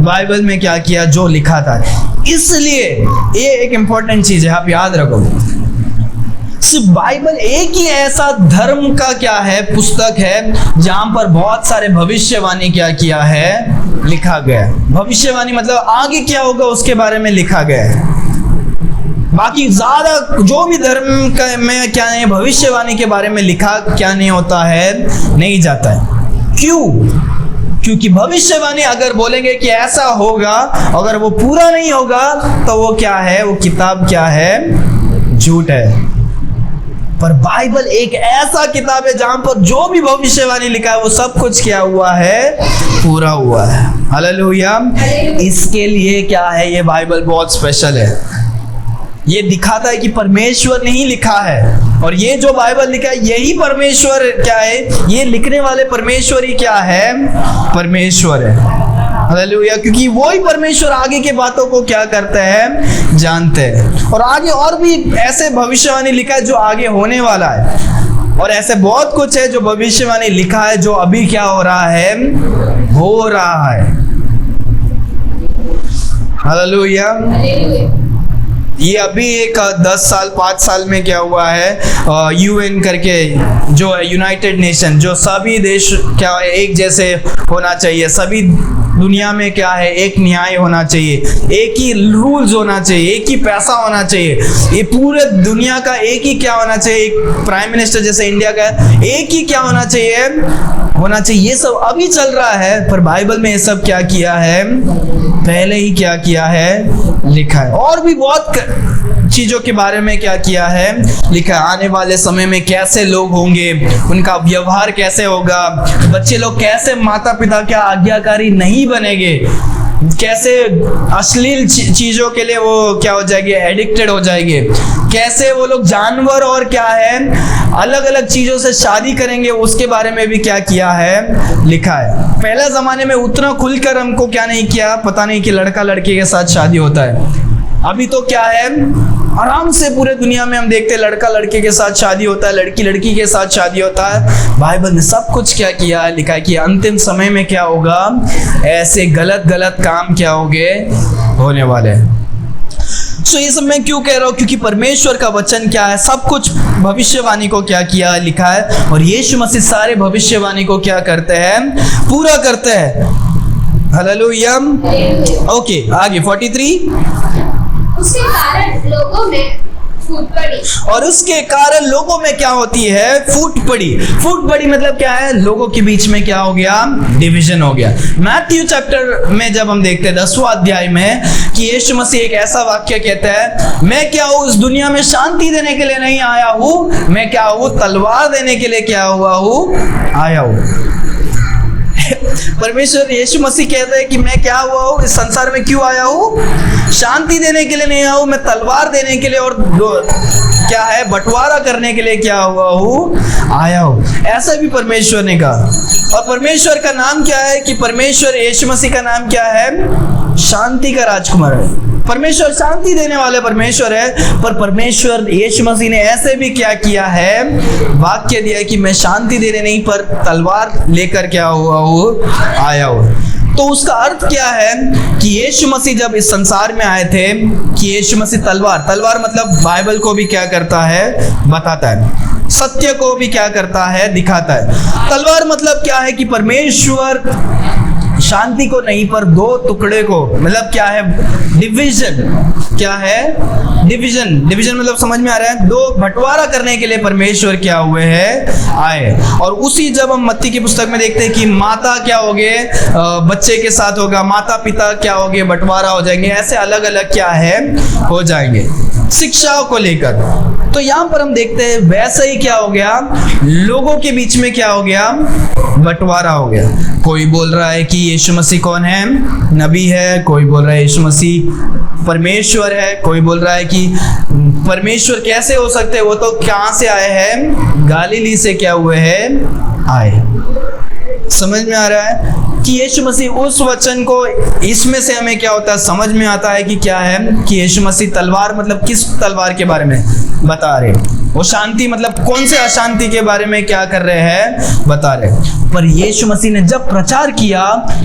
[SPEAKER 1] बाइबल में क्या किया, जो लिखा था। इसलिए ये एक इंपॉर्टेंट चीज है, आप याद रखो। सिर्फ बाइबल एक ही ऐसा धर्म का क्या है, पुस्तक है, जहां पर बहुत सारे भविष्यवाणी क्या किया है, लिखा गया। भविष्यवाणी मतलब आगे क्या होगा उसके बारे में लिखा गया है। बाकी ज्यादा जो भी धर्म में क्या नहीं, भविष्यवाणी के बारे में लिखा क्या नहीं होता है, नहीं जाता है। क्यों? क्योंकि भविष्यवाणी अगर बोलेंगे कि ऐसा होगा, अगर वो पूरा नहीं होगा तो वो क्या है, वो किताब क्या है, झूठ है। पर बाइबल एक ऐसा किताब है जहां पर जो भी भविष्यवाणी लिखा है वो सब कुछ क्या हुआ है, पूरा हुआ है। हालेलुया। इसके लिए क्या है, ये बाइबल बहुत स्पेशल है। ये दिखाता है कि परमेश्वर ने ही लिखा है, और ये जो बाइबल लिखा है यही परमेश्वर क्या है, ये लिखने वाले परमेश्वर ही क्या है, परमेश्वर है। हालेलुया। क्योंकि वो ही परमेश्वर आगे के बातों को क्या करते हैं, जानते हैं। और आगे और भी ऐसे भविष्यवाणी लिखा है जो आगे होने वाला है, और ऐसे बहुत कुछ है जो भविष्यवाणी लिखा है जो अभी क्या हो रहा है, हो रहा है। हालेलुया। ये अभी एक 10 साल 5 साल में क्या हुआ है, यूएन करके जो है, यूनाइटेड नेशन, जो सभी देश क्या है एक जैसे होना चाहिए, सभी दुनिया में क्या है एक न्याय होना चाहिए, एक ही रूल्स होना चाहिए, एक ही पैसा होना चाहिए, ये पूरे दुनिया का एक ही क्या होना चाहिए, एक प्राइम मिनिस्टर जैसे इंडिया का एक ही क्या होना चाहिए, ये सब अभी चल रहा है। पर बाइबल में ये सब क्या किया है, पहले ही क्या किया है, लिखा है। और भी बहुत चीजों के बारे में क्या किया है, लिखा है। आने वाले समय में कैसे लोग होंगे, उनका व्यवहार कैसे होगा, बच्चे लोग कैसे माता पिता के आज्ञाकारी नहीं बनेंगे, कैसे अश्लील चीजों के लिए वो क्या हो जाएंगे, एडिक्टेड हो जाएंगे, कैसे वो लोग जानवर और क्या है अलग अलग चीजों से शादी करेंगे, उसके बारे में भी क्या किया है, लिखा है। पहले जमाने में उतना खुलकर हमको क्या नहीं किया, पता नहीं कि लड़का लड़की के साथ शादी होता है। अभी तो क्या है, आराम से पूरे दुनिया में हम देखते हैं लड़का लड़के के साथ शादी होता है, लड़की लड़की के साथ शादी होता है। बाइबल ने सब कुछ क्या किया है, लिखा है कि अंतिम समय में क्या होगा, ऐसे गलत गलत काम क्या होने वाले हैं। सो ये सब मैं क्यों कह रहा हूँ, क्योंकि परमेश्वर का वचन क्या है, सब कुछ भविष्यवाणी को क्या किया, लिखा है, और यीशु मसीह सारे भविष्यवाणी को क्या करते हैं, पूरा करते हैं। हालेलुया। ओके, आगे 43।
[SPEAKER 3] उसके कारण लोगों में फूट पड़ी,
[SPEAKER 1] और उसके कारण लोगों में क्या होती है, फूट पड़ी। फूट पड़ी मतलब क्या है, लोगों के बीच में क्या हो गया, डिवीजन हो गया। मैथ्यू चैप्टर में जब हम देखते हैं 10वां अध्याय में कि यीशु मसीह एक ऐसा वाक्य कहता है, मैं क्या हूँ, इस दुनिया में शांति देने के लिए नहीं आया हूँ, मैं क्या हूँ, तलवार देने के लिए क्या हुआ हूँ, आया हूँ। परमेश्वर यीशु मसीह कहते हैं कि मैं क्या हुआ हूँ, इस संसार में क्यों आया हूँ, शांति देने के लिए नहीं आया हूँ, मैं तलवार देने के लिए और क्या है, बंटवारा करने के लिए क्या हुआ हूँ, आया हूँ। ऐसा भी परमेश्वर ने कहा। और परमेश्वर का नाम क्या है, कि परमेश्वर यीशु मसीह का नाम क्या है, शांति का राजकुमार है। परमेश्वर शांति देने वाले परमेश्वर है। पर परमेश्वर यीशु मसीह ने ऐसे भी क्या किया है, वाक्य दिया है कि मैं शांति देने नहीं पर तलवार लेकर क्या हुआ हूँ, आया हूँ। तो उसका अर्थ क्या है कि यीशु मसीह जब इस संसार में आए थे, कि यीशु मसीह तलवार मतलब बाइबल को भी क्या करता है, बताता है, सत्य को भी क्या करता है, दिखाता है। तलवार मतलब क्या है कि परमेश्वर शांति को नहीं पर दो टुकड़े को, मतलब क्या है, डिवीजन, क्या है, डिवीजन मतलब समझ में आ रहा है, दो बंटवारा करने के लिए परमेश्वर क्या हुए हैं, आए। और उसी जब हम मत्ती की पुस्तक में देखते हैं कि माता क्या होगे, बच्चे के साथ होगा, माता पिता क्या होगे, बंटवारा हो जाएंगे, ऐसे अलग अलग क्या है, हो जाएंगे शिक्षाओं को लेकर। तो यहाँ पर हम देखते हैं वैसे ही क्या हो गया, लोगों के बीच में क्या हो गया, बंटवारा हो गया। कोई बोल रहा है कि यीशु मसीह कौन है, नबी है, कोई बोल रहा है यीशु मसीह परमेश्वर है, कोई बोल रहा है कि परमेश्वर कैसे हो सकते हैं, वो तो कहाँ से आए हैं, गलीली से क्या हुए हैं, आए। समझ में आ रहा है कि यीशु मसीह उस वचन को, इसमें से हमें क्या होता है, समझ में आता है कि क्या है, कि यीशु मसीह तलवार मतलब किस तलवार के बारे में बता रहे, वो शांति मतलब कौन से अशांति के बारे में क्या कर रहे हैं, बता रहे। पर यीशु मसीह ने जब प्रचार किया,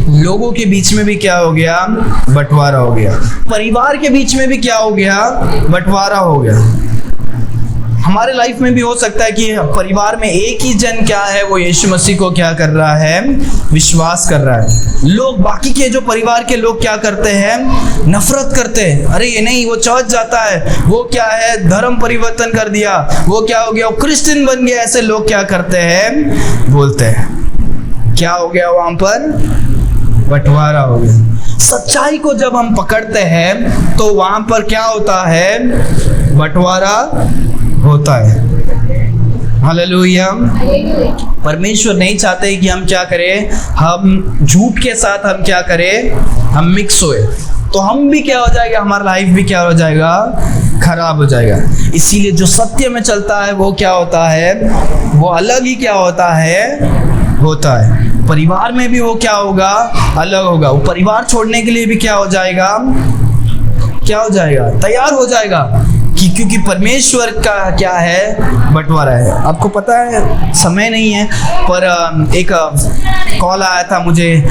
[SPEAKER 1] लोगों के बीच में भी क्या हो गया, बंटवारा हो गया। परिवार के बीच में भी क्या हो गया, बंटवारा हो गया। हमारे लाइफ में भी हो सकता है कि परिवार में एक ही जन क्या है, वो यीशु मसीह को क्या कर रहा है, विश्वास कर रहा है। लोग बाकी के जो परिवार के लोग क्या करते हैं, नफरत करते हैं, अरे ये नहीं, वो चर्च जाता है, वो क्या है, धर्म परिवर्तन कर दिया, वो क्या हो गया, वो क्रिश्चियन बन गया, ऐसे लोग क्या करते हैं, बोलते हैं। क्या हो गया, वहां पर बंटवारा हो गया। सच्चाई को जब हम पकड़ते हैं तो वहां पर क्या होता है, बंटवारा होता है। हालेलुया। परमेश्वर नहीं चाहते कि हम क्या करें, हम झूठ के साथ हम क्या करें, हम मिक्स होए। तो हम भी क्या हो जाएगा, हमारा लाइफ भी क्या हो जाएगा, खराब हो जाएगा। इसीलिए जो सत्य में चलता है वो क्या होता है, वो अलग ही क्या होता है। परिवार में भी वो क्या होगा, अलग होगा। वो परिवार छोड़ने के लिए भी क्या हो जाएगा, तैयार हो जाएगा, क्योंकि परमेश्वर का क्या है, बंटवारा है। आपको पता है, समय नहीं है, पर एक कॉल आया था मुझे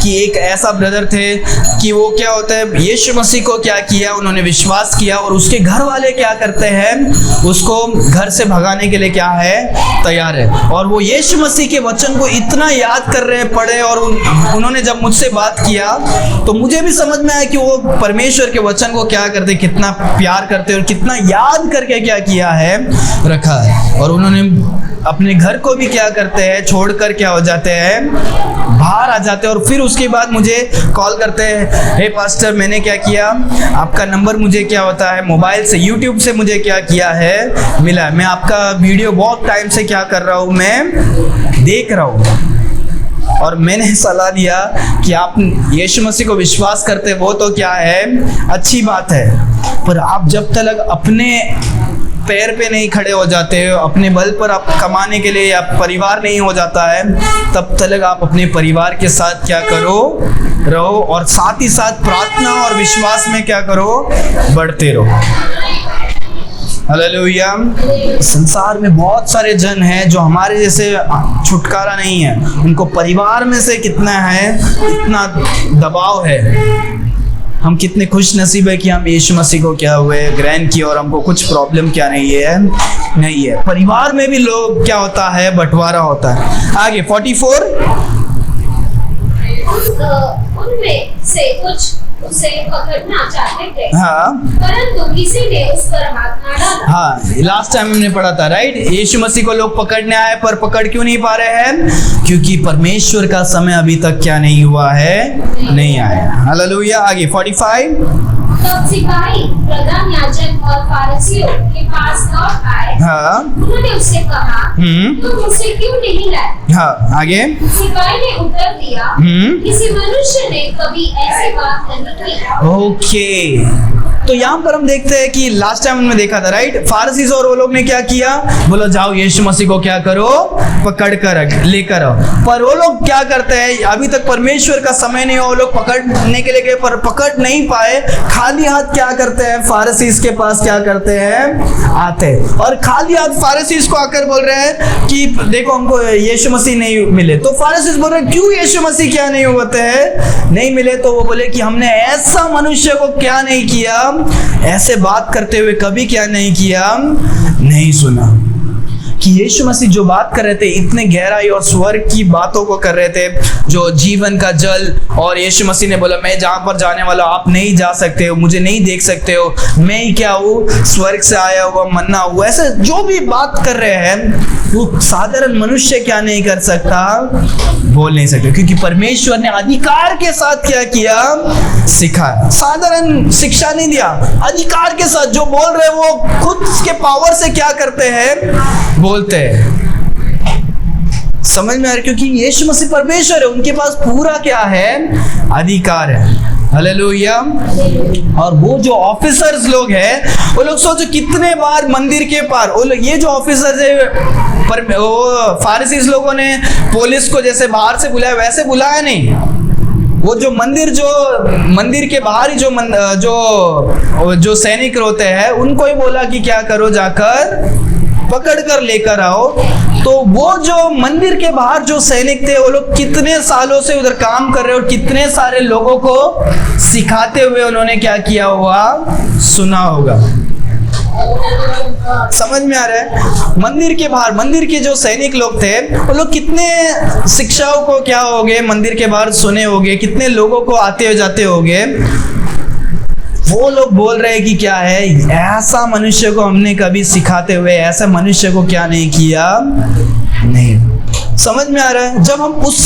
[SPEAKER 1] कि एक ऐसा ब्रदर थे कि वो क्या होता है, यीशु मसीह को क्या किया, उन्होंने विश्वास किया और उसके घर वाले क्या करते हैं, उसको घर से भगाने के लिए क्या है, तैयार है। और वो यीशु मसीह के वचन को इतना याद कर रहे पढ़े, और उन्होंने जब मुझसे बात किया तो मुझे भी समझ में आया कि वो परमेश्वर के वचन को क्या करते, कितना प्यार करते और कितना याद करके क्या किया है, रखा है। और उन्होंने अपने घर को भी क्या करते हैं, छोड़कर क्या हो जाते हैं, बाहर आ जाते हैं। और फिर उसके बाद मुझे कॉल करते हैं, हे पास्टर मैंने क्या किया, आपका नंबर मुझे क्या होता है, मोबाइल से, यूट्यूब से मुझे क्या किया है, मिला है। मैं आपका वीडियो बहुत टाइम से क्या कर रहा हूँ, मैं देख रहा हूँ। और मैंने सलाह दिया कि आप यीशु मसीह को विश्वास करते हो तो क्या है, अच्छी बात है, पर आप जब तक अपने पैर पे नहीं खड़े हो जाते हो, अपने बल पर आप कमाने के लिए, या परिवार नहीं हो जाता है, तब तक आप अपने परिवार के साथ क्या करो, रहो, और साथ ही साथ प्रार्थना और विश्वास में क्या करो, बढ़ते रहो। हालेलुया। संसार में बहुत सारे जन हैं जो हमारे जैसे छुटकारा नहीं है, उनको परिवार में से कितना है, इतना दबाव है। हम कितने खुश नसीब है कि हम यीशु मसीह को क्या हुए ग्रहण किए और हमको कुछ प्रॉब्लम क्या नहीं है। परिवार में भी लोग क्या होता है, बंटवारा होता है। आगे 44,
[SPEAKER 3] उनमें से कुछ उसे पकड़ना चाहते थे,
[SPEAKER 1] हाँ,
[SPEAKER 3] परंतु किसी ने उस पर हाथ न डाला।
[SPEAKER 1] हाँ, लास्ट टाइम हमने पढ़ा था, राइट। यीशु मसीह को लोग पकड़ने आए, पर पकड़ क्यों नहीं पा रहे हैं, क्योंकि परमेश्वर का समय अभी तक क्या नहीं हुआ है, नहीं आया। हालेलुया। आगे 45,
[SPEAKER 3] तब सिपाही प्रधान याजक और फारिसियों के पास लौट आए।
[SPEAKER 1] हाँ,
[SPEAKER 3] उन्होंने उससे कहा, तुम उसे क्यों नहीं लाए?
[SPEAKER 1] हाँ, आगे
[SPEAKER 3] सिपाही ने उत्तर दिया, किसी मनुष्य ने कभी ऐसी बात नहीं की।
[SPEAKER 1] ओके, तो यहाँ पर हम देखते हैं कि लास्ट टाइम हमने देखा था, राइट। फारसीज और वो लोग ने क्या किया, बोलो जाओ यीशु मसीह को क्या करो, पकड़ कर लेकर आओ। पर वो लोग क्या करते हैं, अभी तक परमेश्वर का समय नहीं हो, वो लोग पकड़ने के लिए गए पर पकड़ नहीं पाए। खाली हाथ क्या करते हैं, फारसीज के पास क्या करते हैं, आते, और खाली हाथ फारसीज को आकर बोल रहे हैं कि देखो हमको यीशु मसीह नहीं मिले। तो फारसीज बोल रहे हैं क्यों यीशु मसीह क्या नहीं होते हैं, नहीं मिले। तो वो बोले कि हमने ऐसा मनुष्य को क्या नहीं किया, ऐसे बात करते हुए कभी क्या नहीं किया, नहीं सुना। कि यीशु मसीह जो बात कर रहे थे, इतने गहराई और स्वर्ग की बातों को कर रहे थे, जो जीवन का जल, और यीशु मसीह ने बोला मैं जहाँ पर जाने वाला आप नहीं जा सकते हो, मुझे नहीं देख सकते हो, मैं ही क्या हूँ, स्वर्ग से आया हुआ मन्ना हुआ, ऐसे जो भी बात कर रहे हैं वो साधारण मनुष्य क्या नहीं कर सकता, बोल नहीं सकते, क्योंकि परमेश्वर ने अधिकार के साथ क्या किया, सिखाया। साधारण शिक्षा नहीं दिया, अधिकार के साथ जो बोल रहे हैं वो खुद के पावर से क्या करते हैं, बोलते हैं। समझ में आ रहा, क्योंकि यीशु मसीह परमेश्वर है, उनके पास पूरा क्या है, अधिकार है। हालेलुया। और वो जो ऑफिसर्स लोग हैं, वो लोग सोचो कितने बार मंदिर के पार, वो लोग, ये जो ऑफिसर्स है, पर वो फारसीस लोगों ने पुलिस को जैसे बाहर से बुलाया वैसे बुलाया नहीं। वो जो मंदिर के बाहर ही जो सैनिक होते हैं, उनको ही बोला कि क्या करो, जाकर पकड़ कर लेकर आओ। तो वो जो मंदिर के बाहर जो सैनिक थे, वो लोग कितने सालों से उधर काम कर रहे और कितने सारे लोगों को सिखाते हुए उन्होंने क्या किया होगा, सुना होगा। समझ में आ रहा है। मंदिर के बाहर, मंदिर के जो सैनिक लोग थे, वो लोग कितने शिक्षाओं को क्या हो गए, मंदिर के बाहर सुने होंगे, कितने लोगों को आते हुए जाते होंगे। वो लोग बोल रहे हैं कि क्या है, ऐसा मनुष्य को हमने कभी सिखाते हुए ऐसा मनुष्य को क्या नहीं किया, नहीं। समझ में आ रहा है। जब हम उस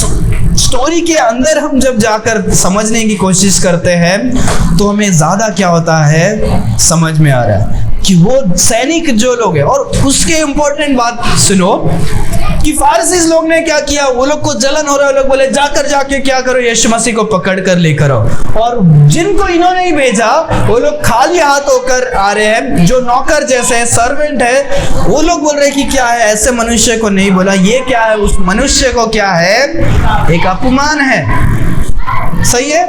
[SPEAKER 1] स्टोरी के अंदर हम जब जाकर समझने की कोशिश करते हैं तो हमें ज्यादा क्या होता है, समझ में आ रहा है। कि वो सैनिक जो लोग हैं, और उसके इम्पोर्टेंट बात सुनो कि फारसीज लोग ने क्या किया, वो लोग को जलन हो रहा है, लोग बोले जाके क्या करो, यीशु मसीह को पकड़ कर लेकर आओ। और जिनको इन्होंने ही भेजा वो लोग खाली हाथ होकर आ रहे हैं, जो नौकर जैसे सर्वेंट है, वो लोग बोल रहे हैं कि क्या है, ऐसे मनुष्य को नहीं बोला, ये क्या है, उस मनुष्य को क्या है, एक अपमान है। सही है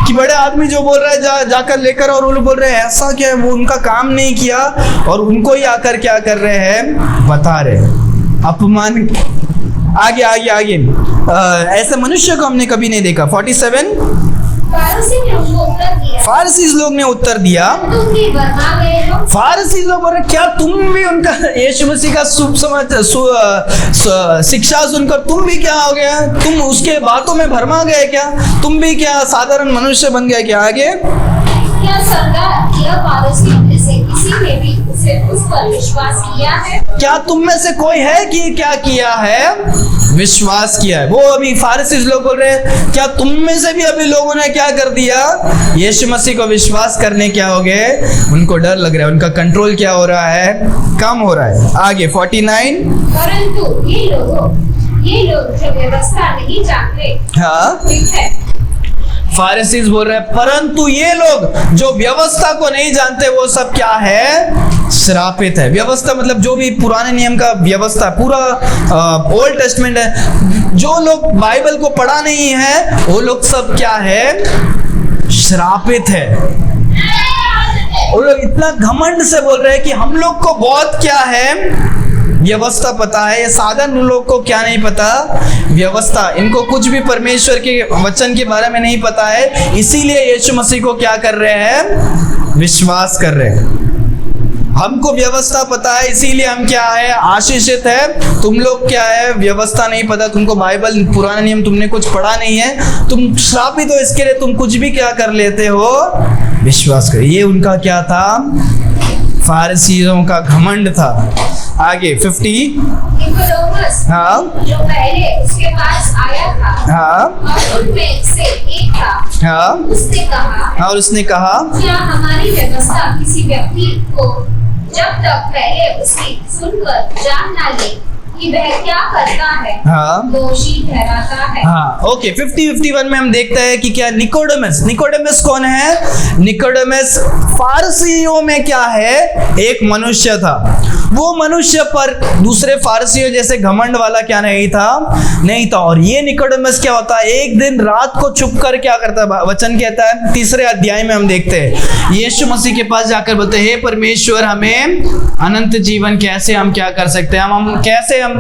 [SPEAKER 1] कि बड़े आदमी जो बोल रहा है जाकर लेकर, और वो लोग बोल रहे हैं ऐसा क्या है, वो उनका काम नहीं किया और उनको ही आकर क्या कर रहे हैं, बता रहे अपमान। आगे ऐसे मनुष्य को हमने कभी नहीं देखा। 47 फारसी लोग ने उत्तर दिया, फारसी लोग बोल रहे क्या तुम भी उनका यीशु मसीह का शिक्षा सुनकर तुम भी क्या हो गया, तुम उसके बातों में भरमा गए क्या, तुम भी क्या साधारण मनुष्य बन गए क्या? आगे
[SPEAKER 3] क्या सरदार यह फारसी में से किसी ने भी उस पर विश्वास किया है?
[SPEAKER 1] क्या तुम में से कोई है कि क्या किया है, विश्वास किया है? वो अभी फारसी लोग बोल रहे हैं क्या तुम में से भी अभी लोगों ने क्या कर दिया, यीशु मसीह को विश्वास करने क्या हो गए, उनको डर लग रहा है, उनका कंट्रोल क्या हो रहा है, कम हो रहा है। आगे 49
[SPEAKER 3] परंतु ये लोग जो व्यवस्था नहीं जानते,
[SPEAKER 1] हाँ फारसीज बोल रहे हैं परंतु ये लोग जो व्यवस्था को नहीं जानते वो सब क्या है, श्रापित है। व्यवस्था मतलब जो भी पुराने नियम का व्यवस्था, पूरा ओल्ड टेस्टमेंट है, जो लोग बाइबल को पढ़ा नहीं है वो लोग सब क्या है, श्रापित है। वो लोग इतना घमंड से बोल रहे हैं कि हम लोग को बहुत क्या है, व्यवस्था पता है। ये साधारण लोग को क्या नहीं पता, व्यवस्था, इनको कुछ भी परमेश्वर के वचन के बारे में नहीं पता है, इसीलिए यीशु मसीह को क्या कर रहे हैं, विश्वास कर रहे हैं। हमको व्यवस्था पता है इसीलिए हम क्या है, आशीषित है। तुम लोग क्या है, व्यवस्था नहीं पता, तुमको बाइबल पुराना नियम तुमने कुछ पढ़ा नहीं है, तुम श्रापित हो, इसके लिए तुम कुछ भी क्या कर लेते हो, विश्वास कर। ये उनका क्या था, फारसियों का घमंड था। आगे 50 हाँ
[SPEAKER 3] जो पहले उसके पास आया था,
[SPEAKER 1] हाँ
[SPEAKER 3] और उनमें से एक था,
[SPEAKER 1] हाँ
[SPEAKER 3] उसने कहा क्या हमारी व्यवस्था किसी व्यक्ति को जब तक पहले उसकी सुनकर जान ना ले कि वह क्या करता है,
[SPEAKER 1] हाँ
[SPEAKER 3] दोषी ठहराता है।
[SPEAKER 1] हाँ ओके 50-51 में हम देखते हैं कि क्या निकोडेमस कौन है, निकोडेमस फारसियों में क्या है, एक मनुष्य था। वो मनुष्य पर दूसरे फारसियों जैसे घमंड वाला क्या नहीं था। और ये निकोडेमस क्या होता है, एक दिन रात को छुप कर क्या करता है, वचन कहता है 3 अध्याय में हम देखते हैं, यीशु मसीह के पास जाकर बोलते हैं, हे परमेश्वर हमें अनंत जीवन कैसे हम क्या कर सकते हैं, हम कैसे हम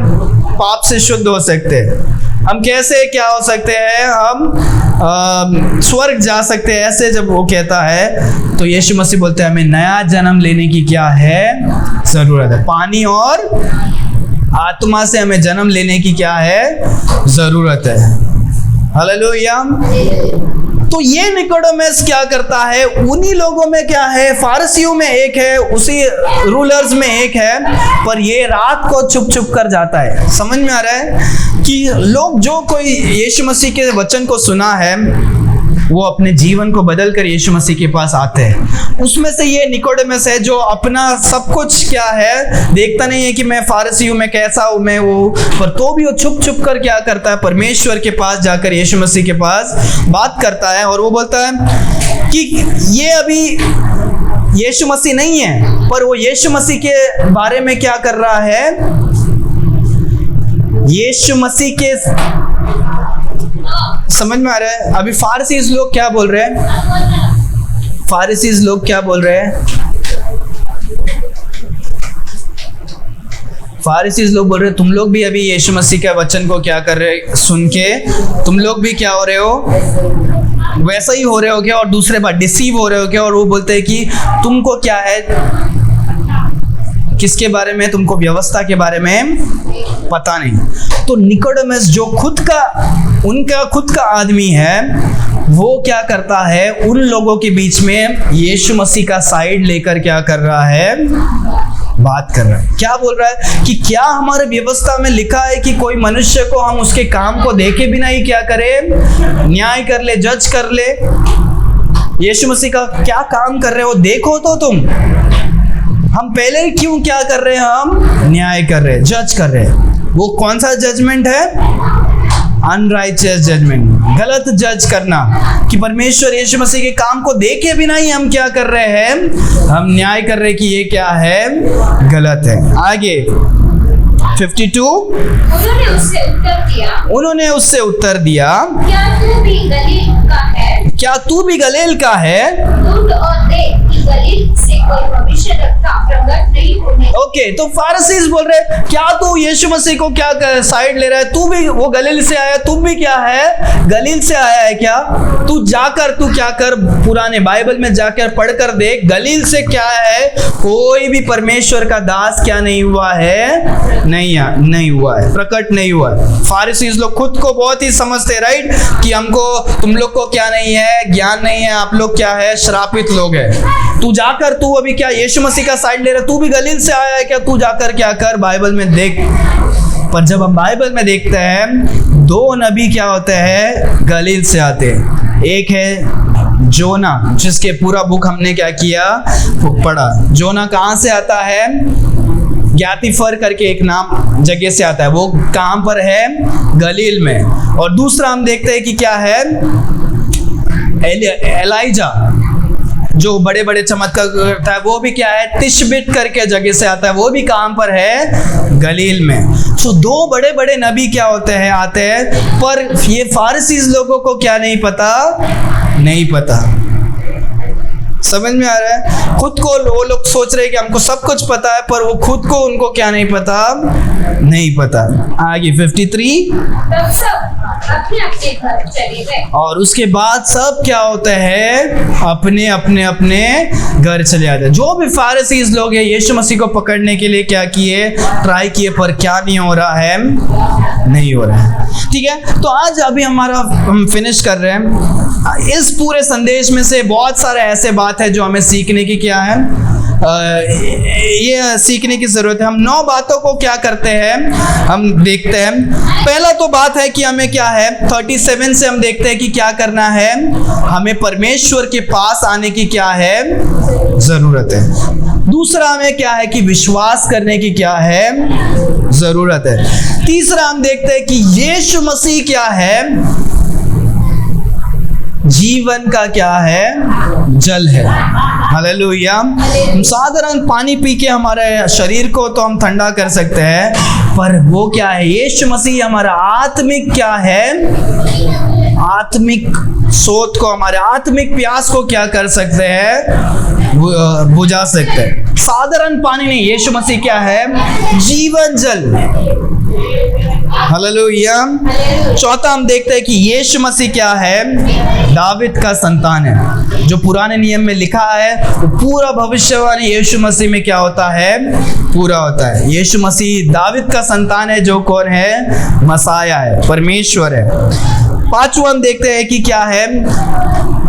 [SPEAKER 1] पाप से शुद्ध हो सकते हैं, हम कैसे क्या हो सकते हैं, हम स्वर्ग जा सकते हैं। ऐसे जब वो कहता है तो यीशु मसीह बोलते हैं हमें नया जन्म लेने की क्या है, जरूरत है। पानी और आत्मा से हमें जन्म लेने की क्या है, जरूरत है। हालेलुया। तो ये निकोडेमस क्या करता है, उन्हीं लोगों में क्या है, फारसियों में एक है, उसी रूलर्स में एक है, पर ये रात को छुप छुप कर जाता है। समझ में आ रहा है कि लोग जो कोई यीशु मसीह के वचन को सुना है वो अपने जीवन को बदलकर यीशु मसीह के पास आते हैं। उसमें से ये निकोडेमस है जो अपना सब कुछ क्या है देखता नहीं है कि मैं फारसी हूँ, मैं कैसा हूँ, मैं वो, पर तो भी वो छुप छुप कर क्या करता है, परमेश्वर के पास जाकर यीशु मसीह के पास बात करता है। और वो बोलता है कि ये अभी यीशु मसीह नहीं है, पर वो यीशु मसीह के बारे में क्या कर रहा है, यीशु मसीह के, समझ में आ रहा है। अभी फारसीज लोग क्या बोल रहे हैं, फारसीज लोग क्या बोल रहे हैं, फारसीज लोग बोल रहे हैं तुम लोग भी अभी यीशु मसीह के वचन को क्या कर रहे, सुन के तुम लोग भी क्या हो रहे हो, वैसा ही हो रहे हो क्या, और दूसरे बार डिसीव हो रहे हो क्या। और वो बोलते हैं कि तुमको क्या है, किसके बारे में, तुमको व्यवस्था के बारे में पता नहीं। तो निकोडेमस जो उनका खुद का आदमी है, वो क्या करता है, उन लोगों के बीच में यीशु मसीह का साइड लेकर क्या कर रहा है, बात कर रहा है। क्या बोल रहा है कि क्या हमारे व्यवस्था में लिखा है कि कोई मनुष्य को हम उसके काम को देखे बिना ही क्या करे, न्याय कर ले, जज कर ले। यीशु मसीह का क्या काम कर रहे हो देखो तो तुम, हम पहले क्यों क्या कर रहे हैं? हम न्याय कर रहे हैं, जज कर रहे हैं। वो कौन सा जजमेंट है? अनराइचियस जजमेंट, गलत जज करना, कि परमेश्वर यीशु मसीह के काम को देखे बिना ही हम क्या कर रहे हैं? हम न्याय कर रहे हैं कि ये क्या है? गलत है। आगे 52, उन्होंने उससे उत्तर दिया,
[SPEAKER 3] क्या तू भी गलील का है?
[SPEAKER 1] क्या तू भी गलील का है?
[SPEAKER 3] ढूंढ और देख कि गलील से कोई भविष्यद्वक्ता प्रकट नहीं होने।
[SPEAKER 1] ओके, तो फारसीज बोल रहे, क्या तू यीशु मसीह को क्या साइड ले रहा है? तू भी वो गलील से आया, तुम भी क्या है? गलील से आया है क्या? तू जाकर तू क्या कर, पुराने बाइबल में जाकर पढ़कर देख, गलील से क्या है? कोई भी परमेश्वर का दास क्या नहीं हुआ है? नहीं हुआ है, प्रकट नहीं हुआ है। फारसीज लोग खुद को बहुत ही समझते, राइट, कि हमको, तुम लोग को क्या नहीं है? ज्ञान नहीं है, आप लोग क्या है? श्रापित लोग हैं। तू जाकर, तू अभी क्या यीशु मसीह का साइड ले रहा है? तू भी गलील से आया है क्या? तू जाकर क्या कर, बाइबल में देख। पर जब हम बाइबल में देखते हैं, दो नबी क्या होते हैं? गलील से आते हैं। एक है जोना, जिसके पूरा बुक हमने क्या किया? पढ़ा। जोना कहाँ से आता है? ज्ञातिफर करके एक नाम जगह से आता है। वो कहाँ पर है? गलील में। और दूसरा हम देखते हैं कि क्या है? एलाइजा, जो बड़े बड़े चमत्कार करता है, वो भी क्या है? तिशबित करके जगह से आता है। वो भी कहाँ पर है? गलील में। तो दो बड़े बड़े नबी क्या होते हैं? आते हैं। पर ये फारसीज लोगों को क्या नहीं पता? नहीं पता। समझ में आ रहा है? खुद को वो लोग सोच रहे हैं कि हमको सब कुछ पता है, पर वो खुद को उनको क्या नहीं पता? नहीं पता। आगे 53,
[SPEAKER 3] तब सब अपने अपने घर चले गए।
[SPEAKER 1] और उसके बाद सब क्या होते हैं? अपने घर चले आते हैं। जो भी फारसीज लोग हैं, यीशु मसीह को पकड़ने के लिए क्या किए? ट्राई किए, पर क्या नहीं हो रहा है? नहीं हो रहा है। ठीक है, तो आज अभी हम फिनिश कर रहे हैं। इस पूरे संदेश में से बहुत सारे ऐसे बात है जो हमें सीखने की क्या है, ये सीखने की जरूरत है। हम 9 बातों को क्या करते हैं? हम देखते हैं। पहला तो बात है कि हमें क्या है, 37 से हम देखते हैं कि क्या करना है, हमें परमेश्वर के पास आने की क्या है? जरूरत है। दूसरा हमें क्या है कि विश्वास करने की क्या है? जरूरत है। तीसरा हम देखते हैं कि यीशु मसीह क्या है? जीवन का क्या है? जल है। हालेलुया। हम साधारण पानी पी के हमारे शरीर को तो हम ठंडा कर सकते हैं, पर वो क्या है? यीशु मसीह हमारा आत्मिक क्या है? आत्मिक सोच को, हमारे आत्मिक प्यास को क्या कर सकते हैं? बुझा सकते हैं। साधारण पानी नहीं, यीशु मसीह क्या है? जीवन जल। हालेलुया। चौथा हम देखते हैं कि यीशु मसीह क्या है? दाविद का संतान है। जो पुराने नियम में लिखा है, वो पूरा भविष्यवाणी यीशु मसीह में क्या होता है? पूरा होता है। यीशु मसीह दाविद का संतान है, जो कौन है? मसाया है, परमेश्वर है। पांचवा हम देखते हैं कि क्या है?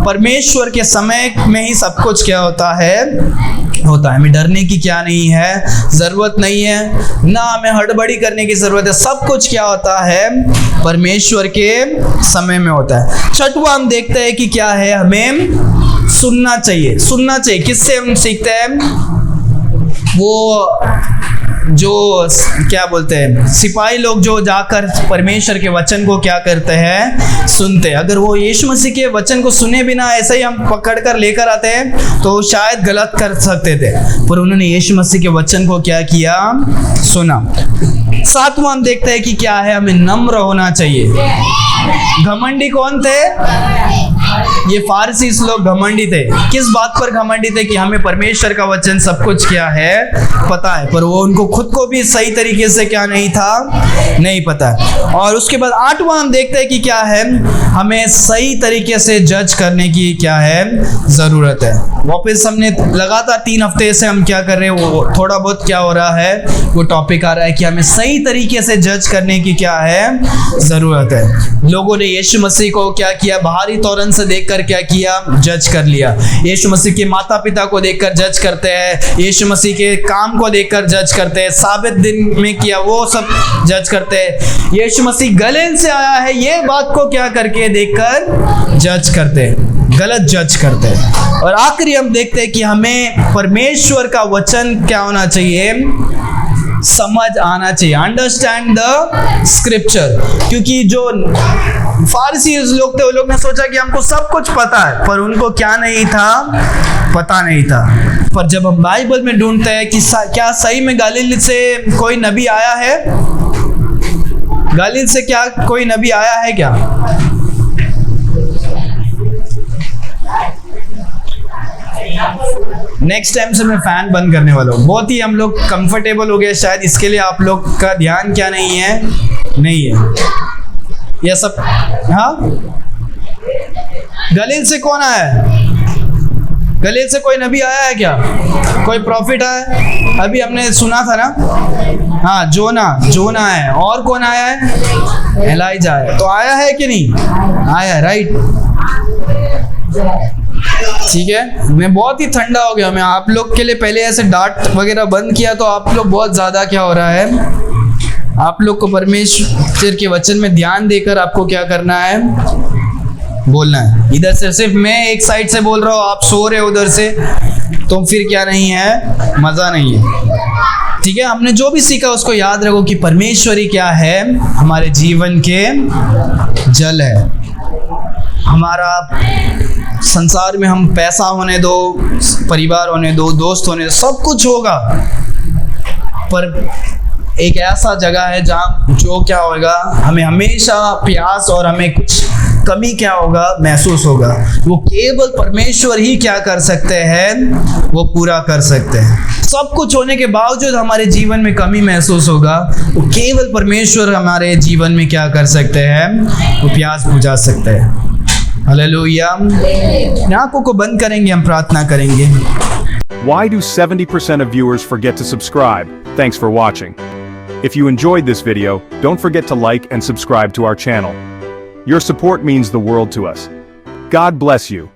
[SPEAKER 1] परमेश्वर के समय में ही सब कुछ क्या होता है? हमें डरने की क्या नहीं है? जरूरत नहीं है, ना हमें हड़बड़ी करने की जरूरत है। सब कुछ क्या होता है? परमेश्वर के समय में होता है। छठवां हम देखते हैं कि क्या है? हमें सुनना चाहिए। किससे हम सीखते हैं? वो जो क्या बोलते हैं, सिपाही लोग जो जाकर परमेश्वर के वचन को क्या करते हैं? सुनते हैं। अगर वो यीशु मसीह के वचन को सुने बिना ऐसे ही हम पकड़ कर लेकर आते हैं तो शायद गलत कर सकते थे, पर उन्होंने यीशु मसीह के वचन को क्या किया? सुना। सातवां हम देखते हैं कि क्या है? हमें नम्र होना चाहिए। घमंडी कौन थे? ये फारसी लोग घमंडी थे। किस बात पर घमंडी थे? कि हमें परमेश्वर का वचन सब कुछ क्या है? पता है, पर वो उनको खुद को भी सही तरीके से क्या नहीं था? नहीं पता। और उसके बाद आठवां हम देखते हैं कि क्या है? हमें सही तरीके से जज करने की क्या है? जरूरत है। वापस हमने लगातार 3 हफ्ते से हम क्या कर रहे हैं, वो थोड़ा बहुत क्या हो रहा है, वो टॉपिक आ रहा है कि हमें सही तरीके से जज करने की क्या है? जरूरत है। लोगों ने यीशु मसीह को क्या किया? बाहरी तौरन से देखकर क्या किया? जज कर लिया। यीशु मसीह के माता पिता को देखकर जज करते हैं, यीशु मसीह के काम को देखकर जज करते हैं, साबित दिन में किया वो सब जज करते हैं। यीशु मसीह गलील से आया है, ये बात को क्या करके देखकर जज करते हैं। गलत जज करते हैं। और आखिरी हम देखते हैं कि हमें परमेश्वर का वचन क्या होना चाहिए, समझ आना चाहिए, अंडरस्टैंड द स्क्रिप्चर। क्योंकि जो फारसी लोग थे, वो लोग ने सोचा कि हमको सब कुछ पता है, पर उनको क्या नहीं था, पता नहीं था। पर जब हम बाइबल में ढूंढते हैं कि क्या सही में गलील से कोई नबी आया है, गलील से क्या कोई नबी आया है क्या? नेक्स्ट टाइम से मैं फैन बंद करने वाला हूँ। बहुत ही हम लोग कंफर्टेबल हो गए शायद, इसके लिए आप लोग का ध्यान क्या नहीं है, नहीं है ये सब। हाँ, गलील से कौन आया है? गलील से कोई नबी आया है क्या? कोई प्रॉफिट आया है? अभी हमने सुना था ना, हाँ जोना है। और कौन आया है? एलाइजा है। तो आया है कि नहीं आया? राइट, ठीक है। मैं बहुत ही ठंडा हो गया। मैं आप लोग के लिए पहले ऐसे डांट वगैरह बंद किया, तो आप लोग बहुत ज़्यादा क्या हो रहा है, आप लोग को परमेश्वर के वचन में ध्यान देकर आपको क्या करना है, बोलना है। इधर से सिर्फ मैं एक साइड से बोल रहा हूँ, आप सो रहे हो उधर से, तो फिर क्या नहीं है, मज़ा नहीं है। ठीक है, हमने जो भी सीखा उसको याद रखो कि परमेश्वरी क्या है, हमारे जीवन के जल है। हमारा संसार में हम पैसा होने दो, परिवार होने दो, दोस्त होने दो, सब कुछ होगा, पर एक ऐसा जगह है जहाँ जो क्या होगा, हमें हमेशा प्यास और हमें कुछ कमी क्या होगा, महसूस होगा। वो केवल परमेश्वर ही क्या कर सकते हैं, वो पूरा कर सकते हैं। सब कुछ होने के बावजूद हमारे जीवन में कमी महसूस होगा, वो केवल परमेश्वर हमारे जीवन में क्या कर सकते हैं, वो प्यास बुझा सकते हैं। हालेलुया। आंखों को बंद करेंगे, हम प्रार्थना करेंगे।
[SPEAKER 4] Why do 70% of viewers forget to subscribe? Thanks for watching. If you enjoyed this video, don't forget to like and subscribe to our channel. Your support means the world to us. God bless you.